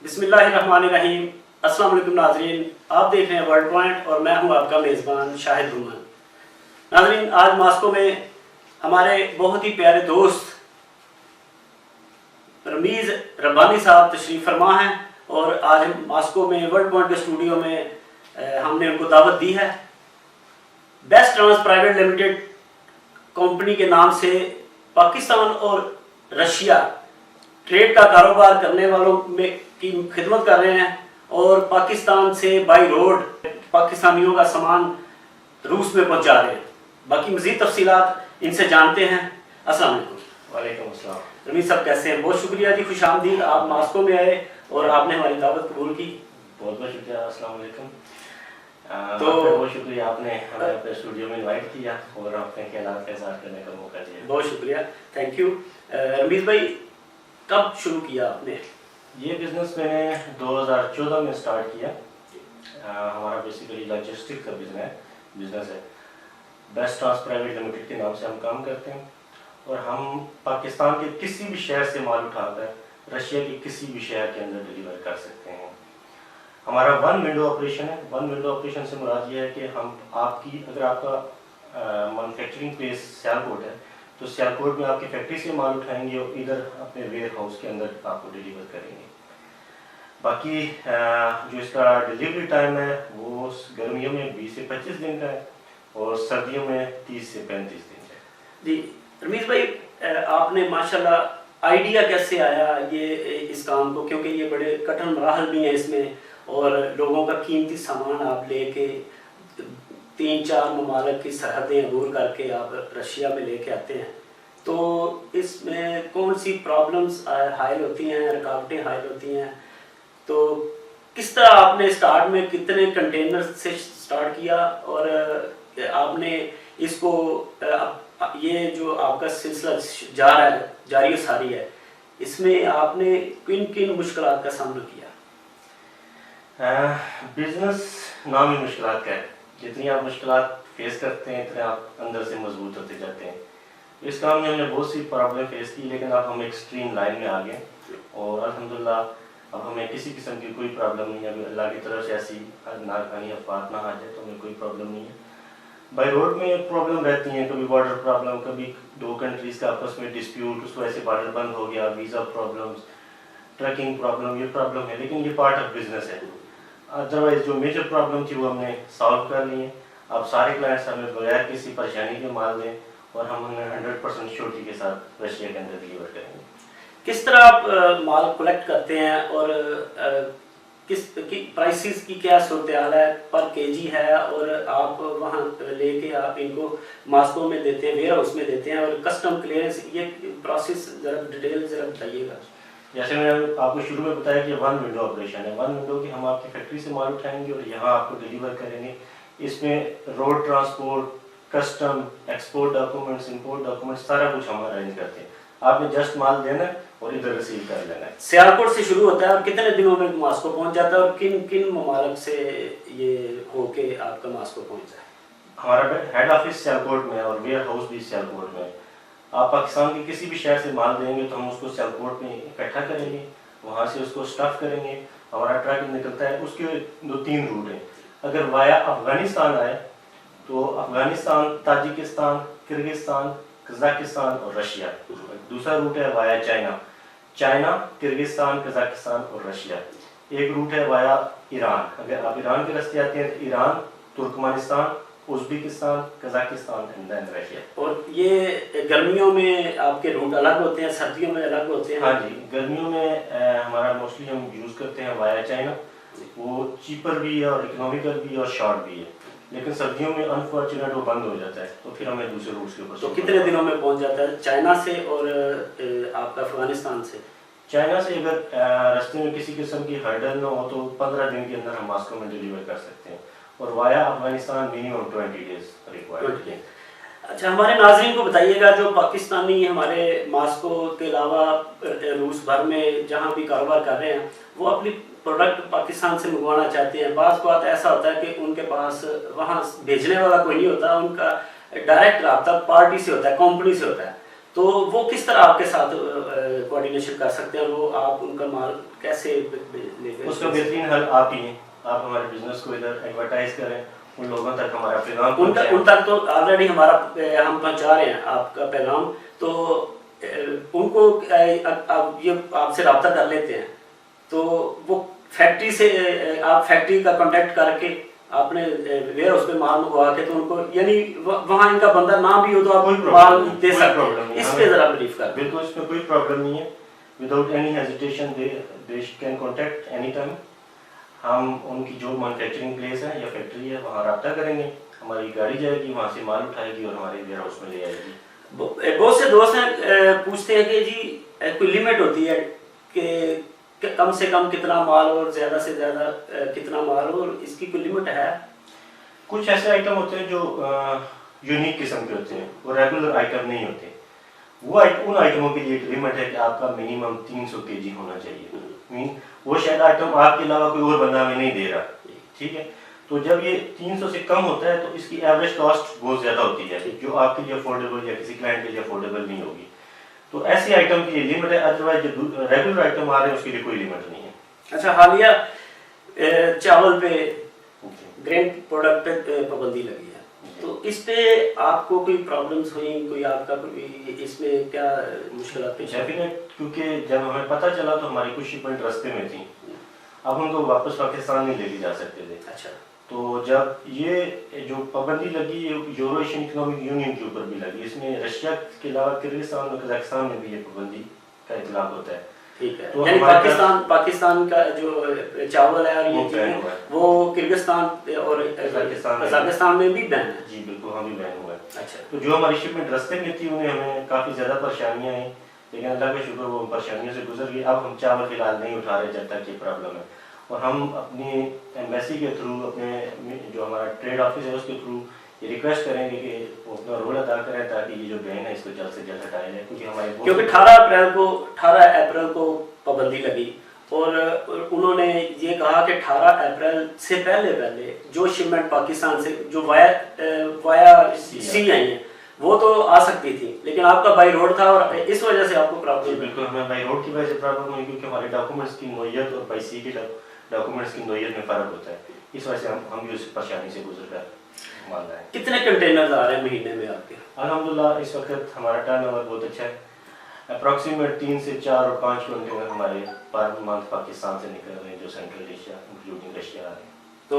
بسم اللہ الرحمن الرحیم۔ السلام علیکم ناظرین، آپ دیکھ رہے ہیں ورلڈ پوائنٹ اور میں ہوں آپ کا میزبان شاہد رومان۔ ناظرین، آج ماسکو میں ہمارے بہت ہی پیارے دوست رمیز ربانی صاحب تشریف فرما ہیں اور آج ہم ماسکو میں ورلڈ پوائنٹ کے اسٹوڈیو میں ہم نے ان کو دعوت دی ہے۔ Best trans private limited company کے نام سے پاکستان اور رشیا ٹریڈ کا کاروبار کرنے والوں میں کی خدمت کر رہے ہیں اور پاکستان سے بائی روڈ پاکستانیوں کا سامان روس میں پہنچا رہے ہیں۔ باقی مزید تفصیلات ان سے جانتے ہیں۔ السلام علیکم۔ وعلیکم السلام۔ رمیز صاحب کیسے ہیں؟ بہت شکریہ جی، خوش آمدید، آپ ماسکو میں آئے اور آپ نے ہماری دعوت قبول کی۔ بہت بہت شکریہ۔ السلام علیکم۔ تو بہت شکریہ، آپ نے ہمیں اپنے اسٹوڈیو میں انوائٹ کیا اور اپنے خیالات کا اظہار کرنے کا موقع دیا۔ بہت شکریہ، تھینک یو۔ رمیز بھائی، کب شروع کیا آپ نے؟ یہ بزنس میں نے 2014 میں اسٹارٹ کیا۔ ہمارا بیسیکلی لاجسٹک کا بزنس ہے۔ بیسٹ ٹرانس پرائیویٹ لمیٹڈ کے نام سے ہم کام کرتے ہیں اور ہم پاکستان کے کسی بھی شہر سے مال اٹھا کر رشیا کے کسی بھی شہر کے اندر ڈیلیور کر سکتے ہیں۔ ہمارا ون ونڈو آپریشن ہے۔ ون ونڈو آپریشن سے مراد یہ ہے کہ ہم اگر آپ کا مینوفیکچرنگ پلیس سیالکوٹ ہے تو سیالکوٹ میں آپ کی فیکٹری سے مال اٹھائیں گے اور ادھر اپنے ویئر ہاؤس کے اندر آپ کو ڈیلیور کریں گے۔ باقی جو اس کا ڈیلیوری ٹائم ہے وہ گرمیوں میں 20 سے 25 دن کا ہے اور سردیوں میں 30 سے 35 دن کا ہے۔ جی رمیز بھائی، آپ نے ماشاءاللہ آئیڈیا کیسے آیا یہ اس کام کو، کیونکہ یہ بڑے کٹھن مراحل بھی ہیں اس میں اور لوگوں کا قیمتی سامان آپ لے کے 3-4 ممالک کی سرحدیں عبور کر کے آپ رشیا میں لے کے آتے ہیں، تو اس میں کون سی پرابلمس حائل ہوتی ہیں، رکاوٹیں حائل ہوتی ہیں؟ تو کس طرح آپ نے اسٹارٹ میں کتنے کنٹینر سے اسٹارٹ کیا اور آپ نے اس کو یہ جو آپ کا سلسلہ جاری و ساری ہے، اس میں آپ نے کن کن مشکلات کا سامنا کیا؟ بزنس نام ہی مشکلات کا ہے۔ جتنی آپ مشکلات فیس کرتے ہیں اتنے آپ اندر سے مضبوط ہوتے جاتے ہیں۔ اس کام میں ہم نے بہت سی پرابلم فیس کی، لیکن اب ہم ایکسٹریم لائن میں آ گئے اور الحمدللہ اب ہمیں کسی قسم کی کوئی پرابلم نہیں ہے۔ ابھی اللہ کی طرف سے ایسی ناکانی افات نہ آ جائے تو ہمیں کوئی پرابلم نہیں ہے۔ بائی روڈ میں پرابلم رہتی ہیں، کبھی بارڈر پرابلم، کبھی 2 کنٹریز کا آپس میں ڈسپیوٹ، اس وجہ سے بارڈر بند ہو گیا، ویزا پرابلمس، ٹریکنگ پرابلم، یہ پرابلم ہے، لیکن یہ پارٹ آف بزنس ہے۔ ادروائز جو میجر پرابلم تھی وہ ہم نے سالو کر لی ہیں۔ اب سارے کلائنٹس ہمیں بغیر کسی پریشانی کے مال دیں اور ہم انہیں 100% شیورٹی کے ساتھ رشیا کے اندر ڈیلیور کریں گے۔ کس طرح آپ مال کلیکٹ کرتے ہیں اور کس کی پرائسز کی کیا صورتحال ہے؟ پر کے جی ہے اور آپ وہاں لے کے آپ ان کو ماسکو میں دیتے ہیں، ویئر ہاؤس میں دیتے ہیں، اور کسٹم کلیئرنس، یہ پروسیس ذرا ڈیٹیل ذرا بتائیے گا۔ جیسے میں نے آپ کو شروع میں بتایا کہ ون ونڈو آپریشن ہے۔ ون ونڈو کی ہم آپ کی فیکٹری سے مال اٹھائیں گے اور یہاں آپ کو ڈیلیور کریں گے۔ اس میں road transport, custom, export documents, import documents, سارا کچھ ہم ارینج کرتے ہیں۔ آپ نے جسٹ مال دینا ہے اور ادھر ریسیو کر لینا ہے۔ سیالکوٹ سے شروع ہوتا ہے اور کتنے دنوں میں ماسکو پہنچ جاتا ہے اور کن کن ممالک سے یہ ہو کے آپ کا ماسکو پہنچتا ہے؟ ہمارا ہیڈ آفس سیالکوٹ میں اور ویئر ہاؤس بھی سیالکوٹ میں ہے۔ آپ پاکستان کے کسی بھی شہر سے مال دیں گے تو ہم اس کو سیالکوٹ میں اکٹھا کریں گے، وہاں سے اس کو اسٹف کریں گے، ہمارا ٹرک نکلتا ہے۔ اس کے 2-3 روٹ ہیں۔ اگر وایا افغانستان آئے تو افغانستان، تاجکستان، کرغزستان، قزاقستان اور رشیا۔ دوسرا روٹ ہے وایا چائنا، کرغزستان، قزاقستان اور رشیا۔ ایک روٹ ہے وایا ایران۔ اگر آپ ایران کے راستے آتے ہیں تو Iran, Turkmenistan, Uzbekistan, Kazakhstan and then Russia. اور یہ گرمیوں میں آپ کے روٹ الگ ہوتے ہیں، سردیوں میں الگ ہوتے ہیں؟ ہاں جی، گرمیوں میں ہمارا موسٹلی ہم یوز کرتے ہیں وایا چائنا، وہ چیپر بھی ہے اور اکنامیکل بھی ہے اور شارٹ بھی ہے، لیکن سردیوں میں انفارچونیٹ وہ بند ہو جاتا ہے تو پھر ہمیں دوسرے روٹس کے اوپر۔ تو کتنے دنوں میں پہنچ جاتا ہے چائنا سے اور آپ کا افغانستان سے؟ چائنا سے اگر راستے میں کسی قسم کی ہرڈل نہ ہو تو 15 دن کے اندر ہم ماسکو میں ڈیلیور کر سکتے ہیں، اور وایا افغانستان منیمم 20 days ریکوائرڈ ہے۔ اچھا، ہمارے ناظرین کو بتائیے گا جو پاکستانی ہمارے ماسکو کے علاوہ روس بھر میں جہاں بھی کاروبار کر رہے ہیں، وہ اپنی پروڈکٹ پاکستان سے منگوانا چاہتے ہیں۔ بعض بات ایسا ہوتا ہے کہ ان کے پاس وہاں بھیجنے والا کوئی نہیں ہوتا، ان کا ڈائریکٹ رابطہ پارٹی سے ہوتا ہے، کمپنی سے ہوتا ہے، تو وہ کس طرح آپ کے ساتھ کوآرڈینیشن کر سکتے ہیں اور وہ آپ ان کا مال کیسے لے گئے؟ اس کا بہترین حل آپ ہی ہیں. آپ ہمارے بزنس کو ادھر ایڈورٹائز کریں, ان لوگوں تک ہمارا پیغام ان تک تو آلریڈی ہم پہنچا رہے ہیں آپ کا پیغام. تو ان کو یہ آپ سے رابطہ کر لیتے ہیں تو وہ فیکٹری سے آپ فیکٹری کا کانٹیکٹ کر کے آپ نے ویئر ہاؤس پہ مال منگوا کے تو ان کو یعنی وہاں ان کا بندہ نہ بھی ہو تو آپ مال دے سکتے ہیں. اس پہ ذرا بریف کر. بالکل اس میں کوئی پرابلم نہیں ہے. Without any hesitation they can contact any time. ہم ان کی جو مینوفیکچرنگ پلیس ہے یا فیکٹری ہے وہاں رابطہ کریں گے, ہماری گاڑی جائے گی, وہاں سے مال اٹھائے گی اور ہمارے ویئر ہاؤس میں لے آئے گی. بہت سے دوست ہیں پوچھتے ہیں کہ جی کوئی لمٹ ہوتی ہے کہ کم سے کم کتنا مال اور زیادہ سے زیادہ کتنا مال, اور اس کی کوئی لمٹ ہے؟ کچھ ایسے آئٹم ہوتے ہیں جو یونیک قسم کے ہوتے ہیں, وہ ریگولر آئٹم نہیں ہوتے. وہ ان آئٹموں کے لیے ایک لمٹ ہے کہ آپ کا منیمم 300 kg ہونا چاہیے. وہ شاید آئٹم آپ کے علاوہ کوئی اور بندہ ہمیں نہیں دے رہا, ٹھیک ہے. تو جب یہ 300 سے کم ہوتا ہے تو اس کی ایوریج کاسٹ بہت زیادہ ہوتی ہے جو آپ کے لیے افورڈیبل یا کسی کلائنٹ کے لیے افورڈیبل نہیں ہوگی. تو ایسی آئٹم کی یہ لمٹ ہے, ادروائز جو ریگولر آئٹم آ رہے ہیں اس کے لیے کوئی لمٹ نہیں ہے. اچھا, حالیہ چاول پہ گرین پروڈکٹ پہ پابندی لگی ہے, تو اس پہ آپ کو کوئی پرابلمس ہوئیں, کوئی آپ کا کوئی اس میں کیا مشکلات پیش آئی؟ ڈیفینیٹ, کیونکہ جب ہمیں پتہ چلا تو ہماری کچھ شپمنٹ رستے میں تھیں, اب ان کو واپس پاکستان نہیں لے کے جا سکتے تھے. اچھا, تو جب یہ جو پابندی لگی یورو ایشین اکنامک یونین کے اوپر بھی لگی, اس میں رشیا کے علاوہ کرغزستان اور قزاقستان میں بھی یہ پابندی کا اطلاق ہوتا ہے. ٹھیک ہے, یعنی پاکستان کا جو چاول ہے اور یہ چیزیں وہ کرغزستان اور قزاقستان میں بھی بین ہے. جی بالکل, ہم بھی بین ہوا ہے. اچھا, تو جو ہماری شپمنٹ رستے میں تھی انہیں ہمیں کافی زیادہ پریشانیاں آئیں, لیکن اللہ کا شکر وہ پریشانیوں سے گزر گئی. اب ہم چاول فی الحال نہیں اٹھا رہے جب تک یہ پرابلم ہے, اور ہم اپنی ایمبیسی کے تھرو, اپنے جو ہمارا ٹریڈ آفس ہے اس کے تھرو یہ ریکویسٹ کریں گے کہ وہ اپنا رول ادا کریں تاکہ یہ جو بین ہے اس کو جلد سے جلد ہٹایا جائے. کیونکہ 18 اپریل کو پابندی لگی اور انہوں نے یہ کہا کہ 18 اپریل سے پہلے جو شپمنٹ پاکستان سے جو وایا سی آئی ہیں وہ تو آ سکتی تھی, لیکن آپ کا بائی روڈ تھا اور اس وجہ سے آپ کو پرابلم. بالکل, ہمیں بائی روڈ کی وجہ سے پرابلم ہوئی کیونکہ ہمارے ڈاکومنٹس کی نوعیت اور بائی سی کی ڈاکومنٹس کی نوعیت میں فرق ہوتا ہے. اس وجہ سے ہم بھی اس پریشانی سے گزر کر مان رہے ہیں. کتنے کنٹینرز آ رہے ہیں مہینے میں آپ کے؟ الحمدللہ اس وقت ہمارا ٹرن اوور بہت اچھا ہے. اپروکسیمیٹ 3 سے 4 اور 5 کنٹینر ہمارے پر منتھ پاکستان سے نکل رہے ہیں جو سینٹرل ایشیا انکلوڈنگ رشیا آ رہے ہیں. تو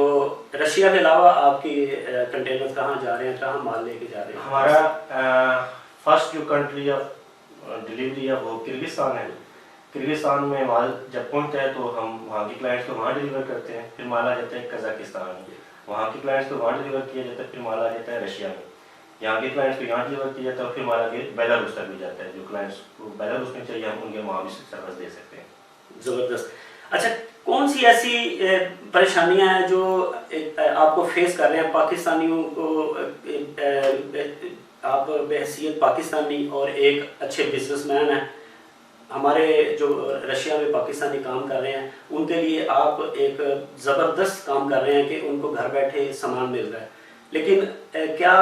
رشیا کے علاوہ آپ کی کنٹینرز کہاں جا رہے ہیں, کہاں مال لے کے جا رہے ہیں؟ ہمارا فرسٹ جو کنٹری آف ڈلیوری ہے وہ کرغزستان ہے. کرغزستان میں مال جب پہنچتا ہے تو ہم وہاں کے کلائنٹس کو وہاں ڈلیور کرتے ہیں, پھر مال آ جاتا ہے قزاقستان میں, وہاں کے کلائنٹس کو وہاں ڈلیور کیا جاتا ہے, پھر مال آ جاتا ہے رشیا میں, یہاں کے کلائنٹس کو یہاں ڈلیور کیا جاتا ہے, پھر مال آگے بیلاروس تک بھی جاتا ہے. جو کلائنٹس کو بیلاروس میں چاہیے ہم ان کے وہاں بھی سروس دے سکتے ہیں. زبردست. اچھا, کون سی ایسی پریشانیاں ہیں جو آپ کو فیس کر رہے ہیں پاکستانیوں کو, آپ بحیثیت پاکستانی اور ایک اچھے بزنس مین ہیں, ہمارے جو رشیا میں پاکستانی کام کر رہے ہیں ان کے لیے آپ ایک زبردست کام کر رہے ہیں کہ ان کو گھر بیٹھے سامان مل رہا ہے, لیکن کیا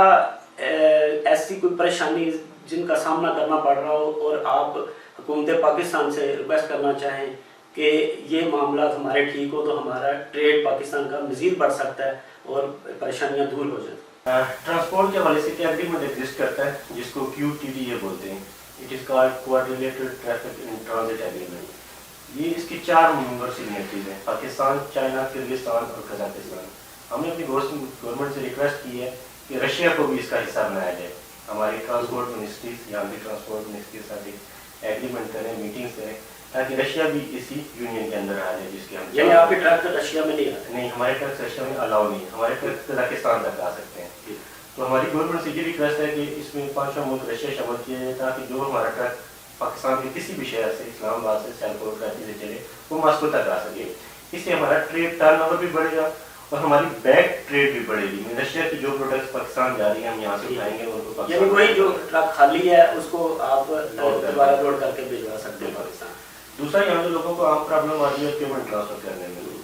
ایسی کوئی پریشانی جن کا سامنا کرنا پڑ رہا ہو اور آپ حکومت پاکستان سے ریکویسٹ کرنا چاہیں کہ یہ معاملات ہمارے ٹھیک ہو تو ہمارا ٹریڈ پاکستان کا مزید بڑھ سکتا ہے اور پریشانیاں دور ہو جائیں؟ ٹرانسپورٹ کے حوالے سے ایک ایگریمنٹ ایگزسٹ کرتا ہے جس کو QTDA بولتے ہیں. It is called کوآرڈینیٹڈ traffic in transit agreement. یہ اس کی 4 ممبر سگنیٹریز ہیں, پاکستان, چائنا, کرغزستان اور قزاقستان. ہم نے اپنی گورنمنٹ سے ریکویسٹ کی ہے کہ رشیا کو بھی اس کا حصہ بنایا جائے. ہماری ٹرانسپورٹ منسٹریز یہاں کی ٹرانسپورٹ منسٹری کے ساتھ ایگریمنٹ کریں, میٹنگس کریں تاکہ رشیا بھی اسی یونین کے اندر آ جائے جس کے ہم. یعنی آپ کے ٹرک رشیا میں نہیں آتے؟ نہیں, ہمارے ٹرک رشیا میں الاؤ نہیں ہے, ہمارے ٹرک قزاقستان تک آ سکتے ہیں. تو ہماری گورنمنٹ سے یہ ریکویسٹ ہے کہ اس میں 5 ملک رشیا شامل کیا جائے تاکہ جو ہمارا ٹرک پاکستان کے کسی بھی شہر سے, اسلام آباد سے, سیالکوٹ, کراچی سے چلے وہ ماسکو تک آ سکے. اس سے ہمارا ٹریڈ ٹرن اوور بھی بڑھے گا اور ہماری بیک ٹریڈ بھی بڑھے گی. رشیا کی جو پروڈکٹس پاکستان جا رہی ہیں ہم یہاں سے اٹھائیں گے ان کو پاکستان, یعنی وہی جو ٹرک خالی ہے اس کو آپ دوبارہ لوڈ کر کے بھیجوا سکتے ہیں پاکستان. دوسرا یہاں جو لوگوں کو عام پرابلم آ رہی ہے پیمنٹ ٹرانسفر کرنے میں,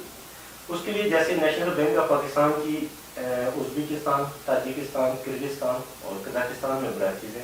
اس کے لیے جیسے نیشنل بینک آف پاکستان کی ازبکستان, تاجکستان, کرغزستان اور قزاقستان میں برانچیز ہیں,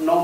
9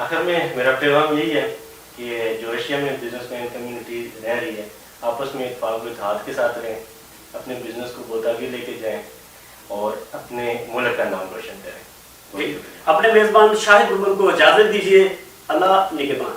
آخر میں میرا پیغام یہی ہے کہ جو ایشیا میں بزنس مین کمیونٹی رہ رہی ہے آپس میں اتفاق و اتحاد کے ساتھ رہیں، اپنے بزنس کو بہت آگے لے کے جائیں اور اپنے ملک کا نام روشن کریں. اپنے میزبان شاہد گلبن کو اجازت دیجیے. اللہ نگہبان.